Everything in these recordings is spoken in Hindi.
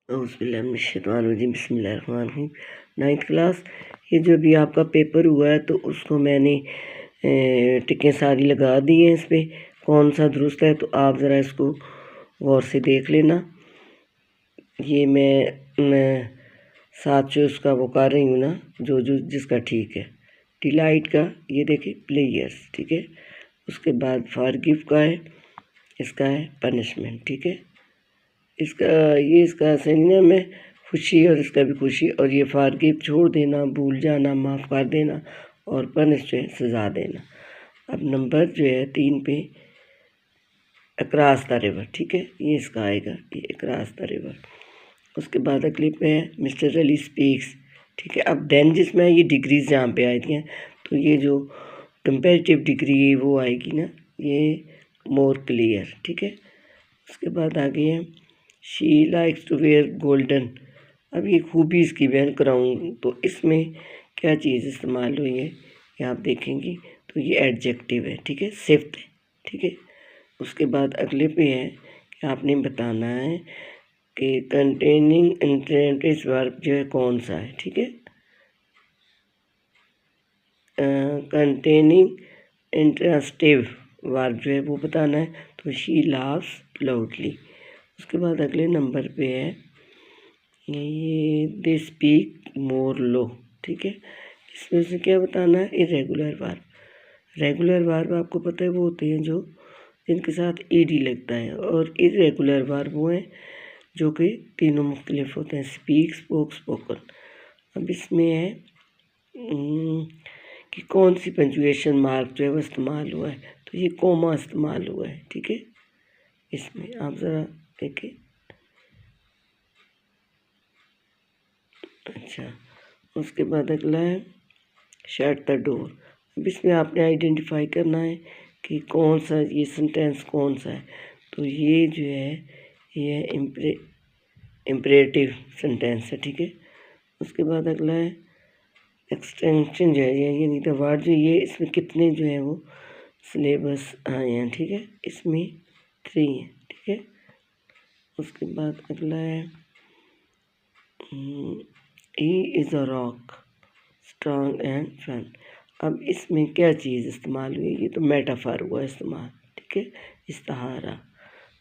बिस्मिल्लाहिर्रहमानिर्रहीम। 9th क्लास, ये जो भी आपका पेपर हुआ है तो उसको मैंने टिकें सारी लगा दी हैं। इस पर कौन सा दुरुस्त है तो आप ज़रा इसको गौर से देख लेना। ये मैं साथ जो उसका वो कर रही हूँ ना, जो जिसका ठीक है। डिलाइट का ये देखिए प्लेयर्स, ठीक है। उसके बाद फॉरगिव का है, इसका है पनिशमेंट, ठीक है। इसका सिनोनिम है खुशी, और इसका भी खुशी। और ये फॉरगिव छोड़ देना, भूल जाना, माफ़ कर देना, और पनिश जो है सज़ा देना। अब नंबर जो है 3 पे अक्रॉस द रिवर, ठीक है, ये इसका आएगा, ये अक्रॉस द रिवर। उसके बाद अगले पे है मिस्टर अली स्पीक्स, ठीक है। अब देन जिसमें ये डिग्रीज यहाँ पे आई थी हैं, तो ये जो कंपेरेटिव डिग्री वो आएगी ना, ये मोर क्लियर, ठीक है। उसके बाद आगे है she likes to wear golden. अब ये खूबी इसकी बयान कराऊँ तो इसमें क्या चीज़ इस्तेमाल हुई है ये आप देखेंगी, तो ये एडजेक्टिव है, ठीक है, सिफ्त है, ठीक है। उसके बाद अगले पे है कि आपने बताना है कि कंटेनिंग इंट्रेंटिव वर्ब जो है कौन सा है, ठीक है। कंटेनिंग इंट्रेंटिव वर्ब जो है वो बताना है, तो शी लाव्स लाउडली। उसके बाद अगले नंबर पे है ये दे स्पीक मोर लो, ठीक है। इसमें से क्या बताना है, इरेगुलर वर्ब। रेगुलर वर्ब आपको पता है वो होते हैं जो जिनके साथ ईडी लगता है, और इरेगुलर वर्ब वो हैं जो कि तीनों मुख्तलिफ होते हैं, स्पीक, स्पोक, स्पोकन। अब इसमें है कि कौन सी पंचुएशन मार्क जो है वो इस्तेमाल हुआ है, तो ये कोमा इस्तेमाल हुआ है, ठीक है। इसमें आप ज़रा देखें। अच्छा, उसके बाद अगला है शट द डोर। अब इसमें आपने आइडेंटिफाई करना है कि कौन सा ये सेंटेंस कौन सा है, तो ये जो है ये इम्परेटिव सेंटेंस है, ठीक है। उसके बाद अगला है एक्सटेंशन जो है यानी द वर्ड जो ये इसमें कितने जो है वो सिलेबस आए हैं, ठीक है, इसमें 3 हैं, ठीक है। उसके बाद अगला है he is a rock strong and fun. अब इसमें क्या चीज़ इस्तेमाल हुई, ये तो मेटाफर हुआ इस्तेमाल, ठीक है, इस्ताहारा।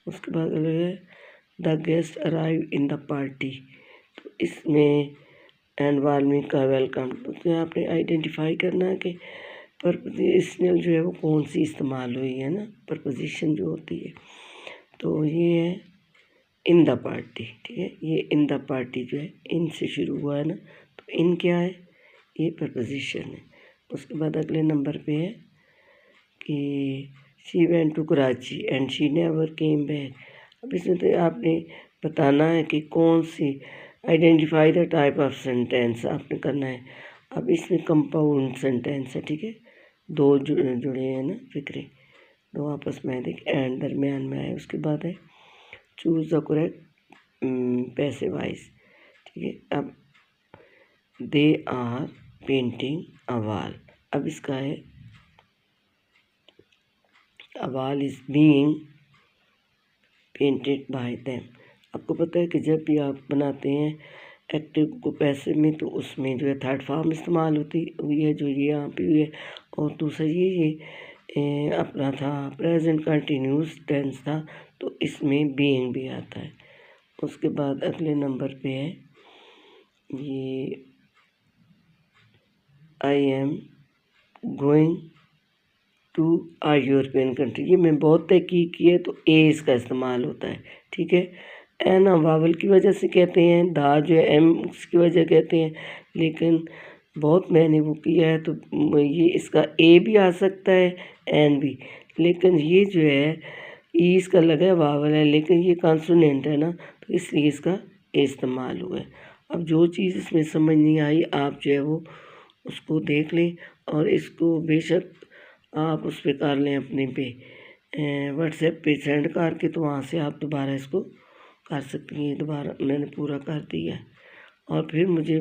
उसके बाद है the guest arrive in the party, तो इसमें एनवायरमेंट का वेलकम, तो आपने आइडेंटिफाई करना है कि प्रपोजिशनल जो है वो कौन सी इस्तेमाल हुई है ना, प्रपोजिशन जो होती है, तो ये है इन द पार्टी, ठीक है। ये इन द पार्टी जो है इन से शुरू हुआ है ना, तो इन क्या है, ये प्रपोजिशन है। उसके बाद अगले नंबर पे है कि she went to Karachi and she never came back. अब इसमें तो आपने बताना है कि कौन सी, identify the type of sentence आपने करना है। अब इसमें कंपाउंड सेंटेंस है, ठीक है, दो जुड़े हैं ना फिक्रे, दो आपस में देख एंड दरमियान में आए। उसके बाद है choose the correct passive voice, ठीक है। अब they are painting a wall, अब इसका है a wall is being painted by them. आपको पता है कि जब भी आप बनाते हैं एक्टिव को पैसिव में, तो उसमें जो है थर्ड फॉर्म इस्तेमाल हुई है, जो ये यहाँ पे हुई है। और दूसरा ये अपना था प्रेजेंट कंटिन्यूस टेंस था, तो इसमें बीइंग भी आता है। उसके बाद अगले नंबर पे है ये I am going to a European country, ये मैं बहुत तहकीक की है, तो ए इसका इस्तेमाल होता है, ठीक है। एन हम वावल की वजह से कहते हैं, दा जो है एम की वजह कहते हैं, लेकिन बहुत मैंने वो किया है तो ये इसका ए भी आ सकता है एन भी, लेकिन ये जो है ई इसका लगा है वावल है, लेकिन ये कॉन्सोनेंट है ना, तो इसलिए इसका ए इस्तेमाल हुआ है। अब जो चीज़ इसमें समझ नहीं आई आप जो है वो उसको देख लें, और इसको बेशक आप उस पर कर लें अपने पे व्हाट्सएप पे सेंड करके, तो वहाँ से आप दोबारा इसको कर सकती हैं। दोबारा मैंने पूरा कर दिया है, और फिर मुझे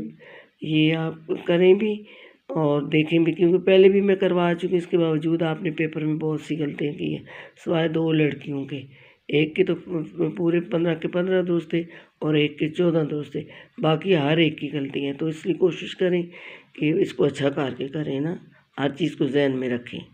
ये आप करें भी और देखें भी, क्योंकि पहले भी मैं करवा चुकी, इसके बावजूद आपने पेपर में बहुत सी गलतियाँ की हैं, सिवाय 2 लड़कियों के। एक के तो पूरे 15 के 15 दोस्त थे, और एक के 14 दोस्त थे, बाकी हर एक की गलती है। तो इसलिए कोशिश करें कि इसको अच्छा करके करें ना, हर चीज़ को जहन में रखें।